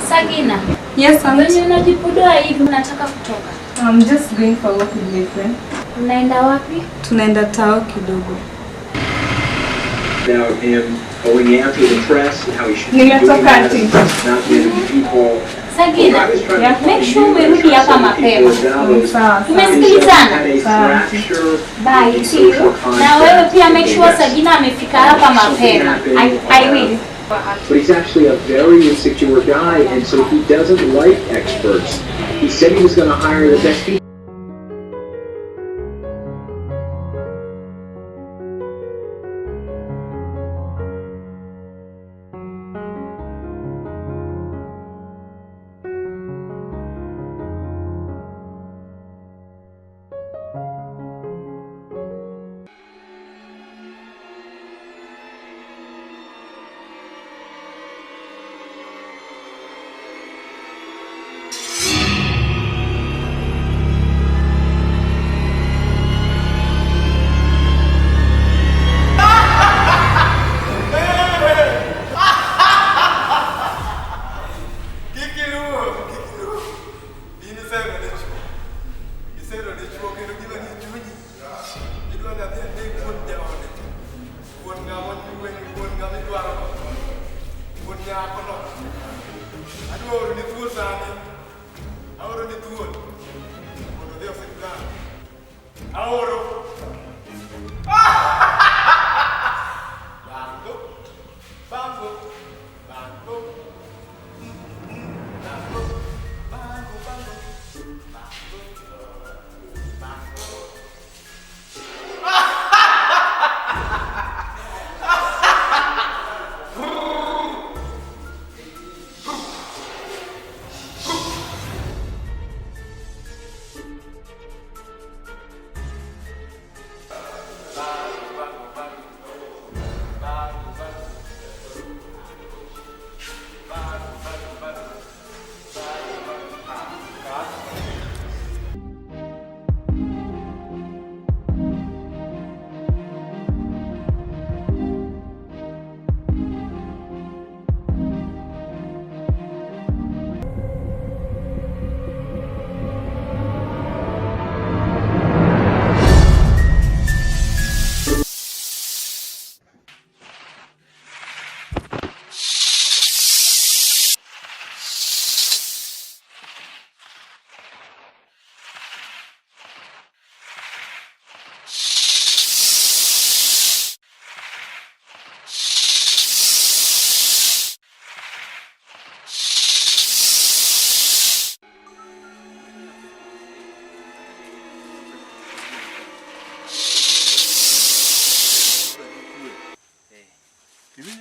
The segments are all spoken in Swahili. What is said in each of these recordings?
Sagina. Yes, I'm Wenye unajipodoa hivi unataka kutoka? I'm just going for work with my friend. Unaenda wapi? Tunaenda tao kidogo. Now him going out to impress and how he should be doing that, not many people. Sagina, make sure umerudi hapa mapema. Tumesikilizana? Bye, see you. Na wewe pia make sure Sagina amefika hapa mapema. I will. But he's actually a very insecure guy, and so he doesn't like experts. He said he was going to hire the best people.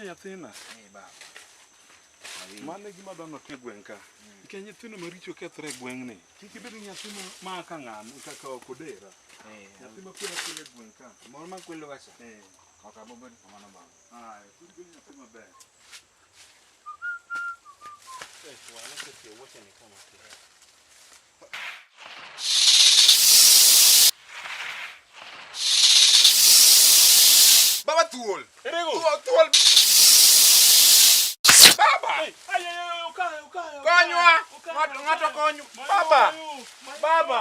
Nyathina baba mane gima dano ke gwenka ke nyithino maricho kethre gwengni kik ibed nyathi ma ka ng'am kaka okodera nyathi ma kwela kwela gwenka moro ma kwelo gacha ok abobed kamano baba kud gwen nyathi maber wala ke wote ni kama baba tuol erego tuol baba konywa ngato konyu baba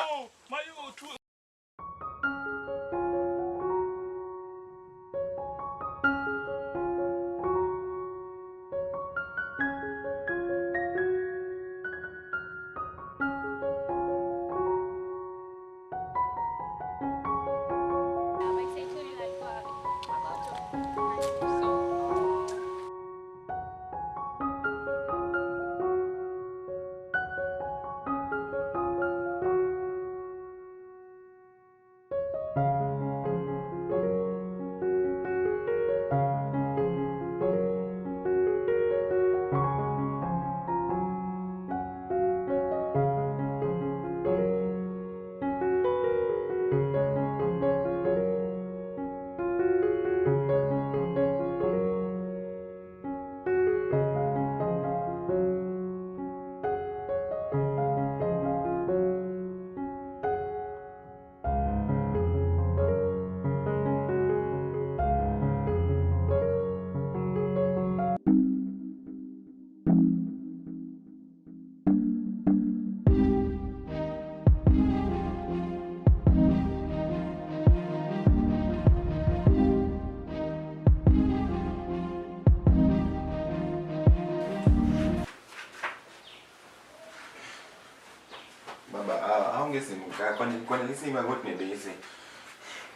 aonge simu ka koni simu agot ne bese.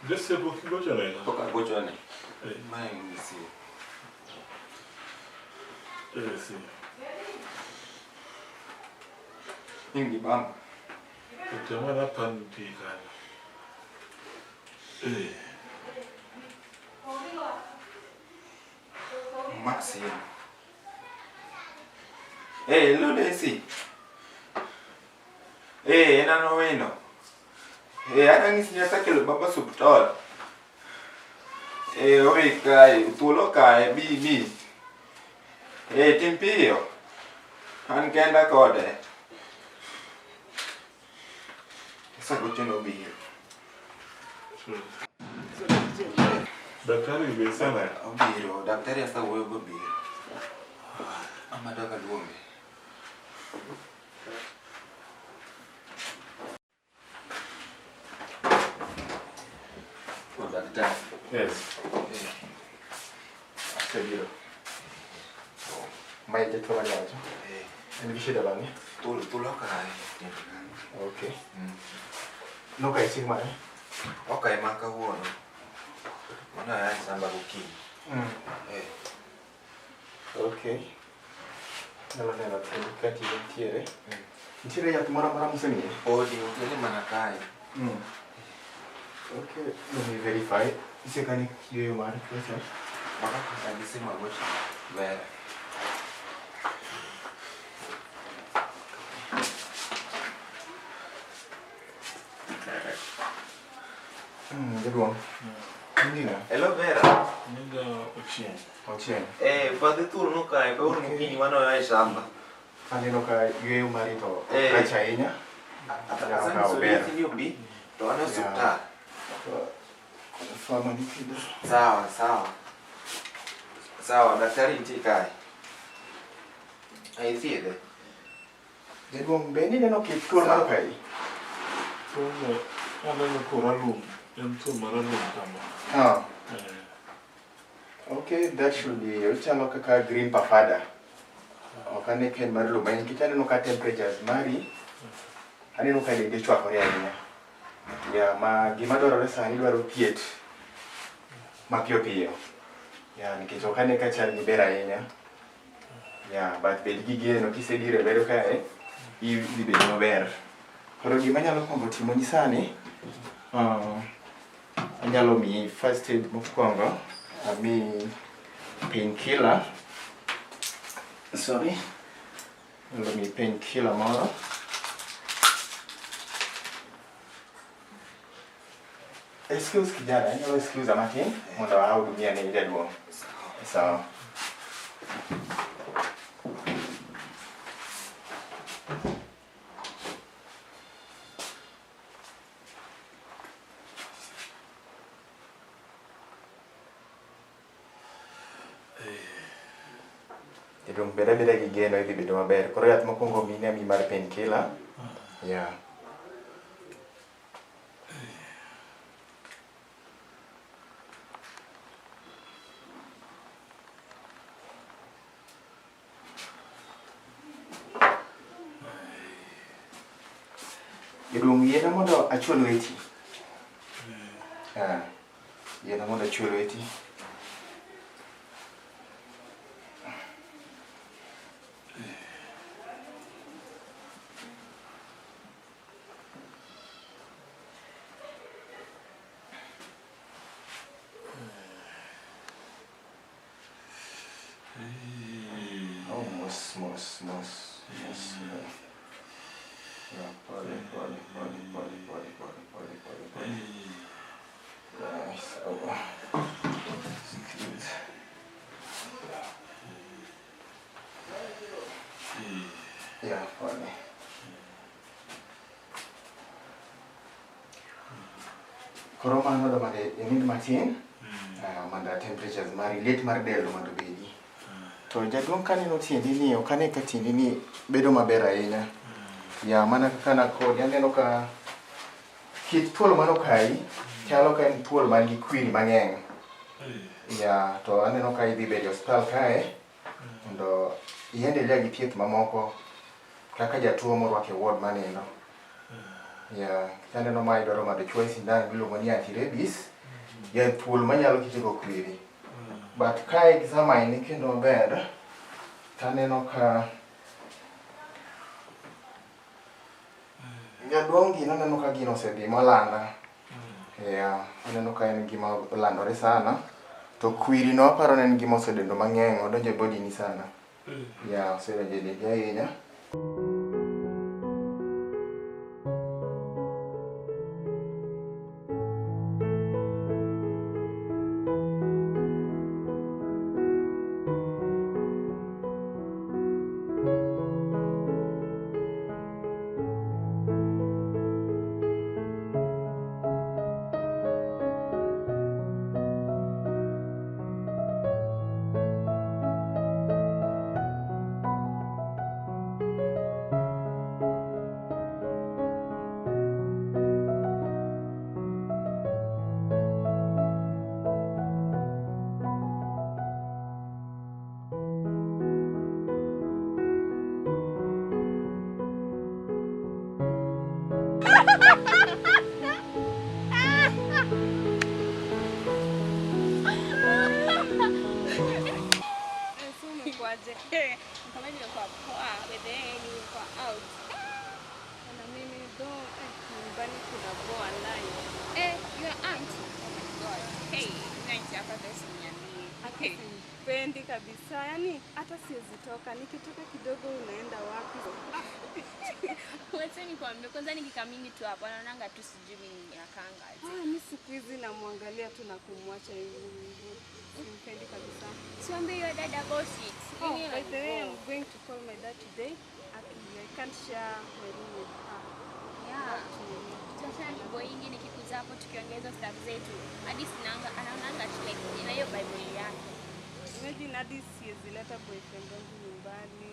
Desse pok gocho ne. Pok agocho ne. Mai ngisi. Sì. Ingi bam. Tema la pantica. Maxi. Lo desi. Nano weno. Ana ngisi nyata ke lo baba subtol. Oi kai, tulo kai bi. Timpio. Han kenda kode. Esa gocho no bi. Daktari besana. Obiro, daktari asa wuoyo go biro. Amadoka luonge. Daktari. Yes. Sebiro. Mai jatuh mana aja? Ini bisa dah bang. Tulo kai. Okay. No kai sih mana? Okay, maka wuono. Mana ya samba buki. Okay. Nala kan tiere. Tiere ya tumara museni. Odi utele mana kai. Okay. Let me verify. Isi kan yo mar kesa. Maka kasi sima gochi. Vera. Jaduang. Ini na. Hello Vera. Nenda Ochieng. Ochieng. Pati tulo no kai, pa uru mukini mano ya samba. Ani no ka yo marito. Kachainya. Sasa nzuri ndio bi. To ana subta. Fama nikida. Sawa, daktari ntikai. Ai thiede. Jaduang beni no kitul mana kai. Tulo ana no koralum. Ento maralum kama. Okay, that should be uchalo kaka green pafada. Okane ken marlo bayin kitane no ka temperatures mari. Ani no ka de chwa ko ya nya. Ya ma gima doro sa ni dwaro piet. Ma pio. Ya nikitokane ka cha ni bera yenya. Ya but be gige no kisedire bedo ka i be no ber. Koro gima nyalo kongo timo ni sani. Anyalo mi first aid mokwongo. Mi painkiller. Sorry. Anyalo mi painkiller moro. Excuse kijana, anyalo excuse amatin mondo ahudumia ne jaduong. Sawa. Jaduong beda gi geno idhi bedo maber. Koro yath mokwongo mine mi mar painkiller. Yeah. Jaduong yiena mondo achuo lweti. Yiena mondo achuo lweti. Mos. Yeah, body. Nice. Yeah, body. Koro mano do made need matin. Manda temperatures mari lit mar del do mando bedi. To jaduong kaneno tiendi ni okane ka tiendi ni bedo maber ahinya. Ya mana kaka na kodi aneno ka kit thuol mano kai chalo ka en thuol man gi kwiri mang'eny. Ya to aneno ka idhi bedo hospital kae mondo iendelea gi thieth mamoko kaka jatuo morwako e ward manindo. Ya, kitaneno ma idwaro ng'ato chuoyi sindan miluongo ni anti-rabies. Ya thuol manyalo kitego kwiri. But kae examine kendo maber, taneno ka jaduong' gino aneno ka gino osedhi molanda. Ya, aneno ka en gima olandore sana. To kwiri no aparo ni en gima osedendo mang'eny, odonjo e body ni sana. Ya, osedonjo e dendi ahinya. Pendi kabisa, yani hata siwezi toka, nikitoka kidogo unaenda wapi? Wacha nikwambie, kwanza nikikaa mingi tu hapa naonanga tu sijui mimi nakanga. Mimi siku hizi namwangalia tu na kumwacha hivi. Simpendi kabisa. Siambie your dad about it. By the way, I'm going to call my dad today. Actually, I can't share my room with her. Yeah. Tutafanya mambo ingi nikikuza hapo tukiongeza stuff zetu. Hadi sinanga anaonanga tu like ina hiyo Bible yake. Imagine hadi siwezi leta boyfriend wangu nyumbani.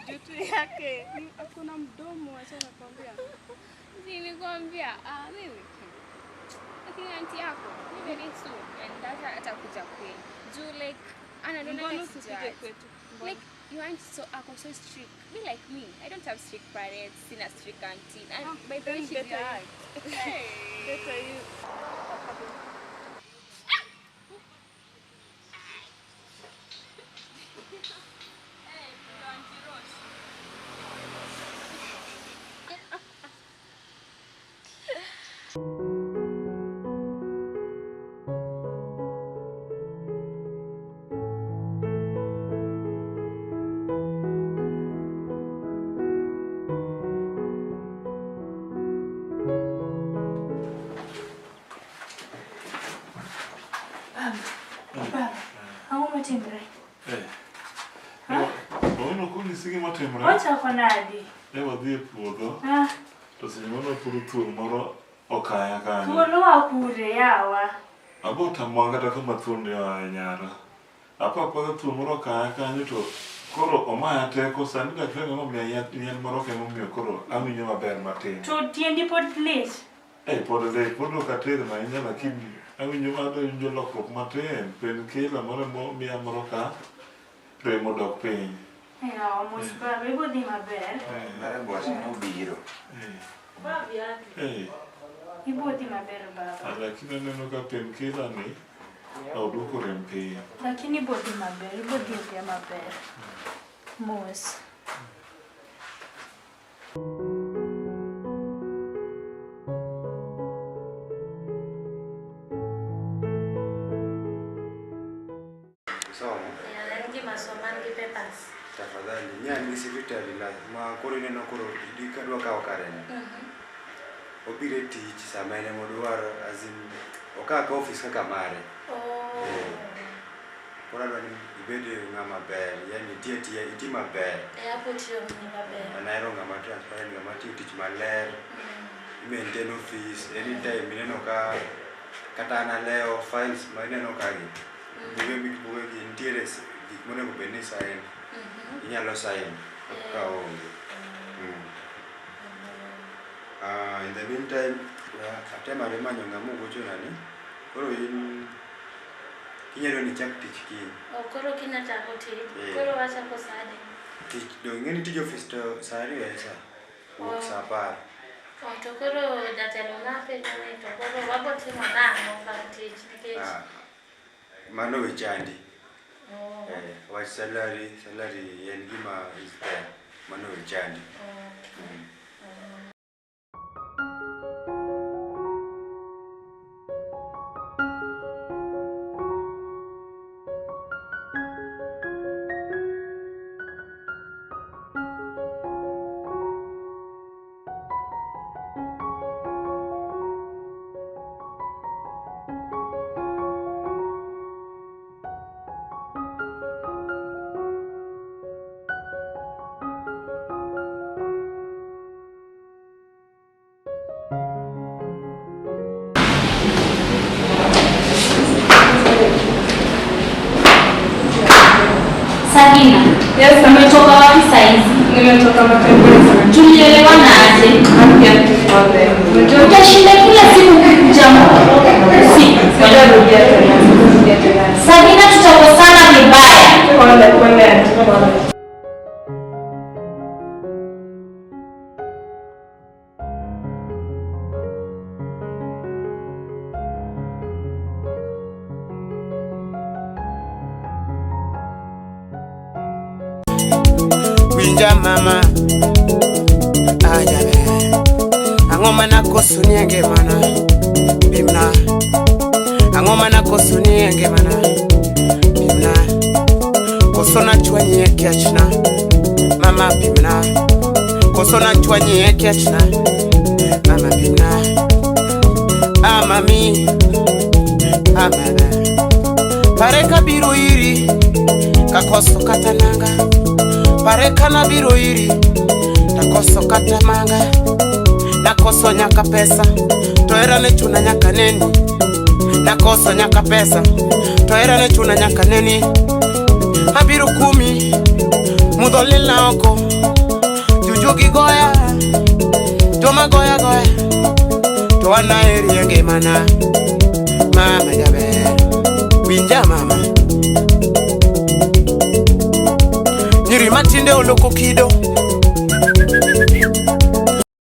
Jutu yake hakuna mdomo, acha nakwambia. Nilikwambia, mimi. Lakini auntie yako, ni very soon and that's atakuja kwenu. Juu like anaona usipige kwetu. Like you aren't so so strict. Be like me. I don't have strict parents, sina strict auntie. And by the way, she's better right. Better you. Wacha kwa nadi. Wadhi e puodho. To semono puro thuol moro okaya kanyo. Thuol wakure yawa. Abota mwanga kata kama thuol ya nyara. Apa thuol moro okaya kanyo to koro omaya teko sani ga twengo momiya yien moro kemo miyo koro awinjo maber matin. To tiendi pod lit. Pod lit, pod ok ater ahinya lakini awinjo lokruok matin. Painkiller moro miya moro ka remo dok piny. Mos baba, ibo dhi maber. Mara boss nobiro. Ibo dhi maber baba. Lakini aneno ka painkiller ni oduoko rem piny. Lakini ibo dhi maber, ibo dhi pia maber. Mos. Tafadhali, nyani secretary ma koro ineno koro idika dwa kawo kareni. Obire tich sama ene modwaro azim okaka office kaka mare. Koro adwani ibede ng'ama ber, yani iti maber. Hapo tiyo ni maber. Anaero ng'ama transparent, ng'ama tiyo tich maler. Maintain office anytime ineno ka kata analeo files ma ineno kagi. Buge gi nitiere gik monego bed ni sign. Inyalo sign ka onge. In the meantime, atemare manyo ng'ama gocho nani. Koro inyalo ni chak tich kiny. Koro kinachako tich. Koro wachako sade. Tich dong' ng'eni tij office to saa 2 sa. Wuok saa 10. Tokoro jatelo nape ni tokoro wabotimo nang'o kar tich nikech mano we chandi. Wach salary en gima is there. Mano we chandi. Sabina, umetoka wapi saizi? Nimetoka matembezi. Tulielewana aje? Utashinda kila siku kukuja Sabina, tutakosana vibaya. Winja mama ajabe angoma na kosunienge mana bimna angoma na kosunienge mana bimna kosona chwanye kiachna mama bimna kosona chwanye kiachna mama bimna amami amana pareka biro iri kakoso katananga pareka na biro iri nakoso katamanga nakoso nyaka pesa toera ne chuna nyaka neni nakoso nyaka pesa toera ne chuna nyaka neni abiro kumi mudolila oko jujugi goya toma goya to wana eri yenge mana mama jabe winja mama nyiri matinde oloko kido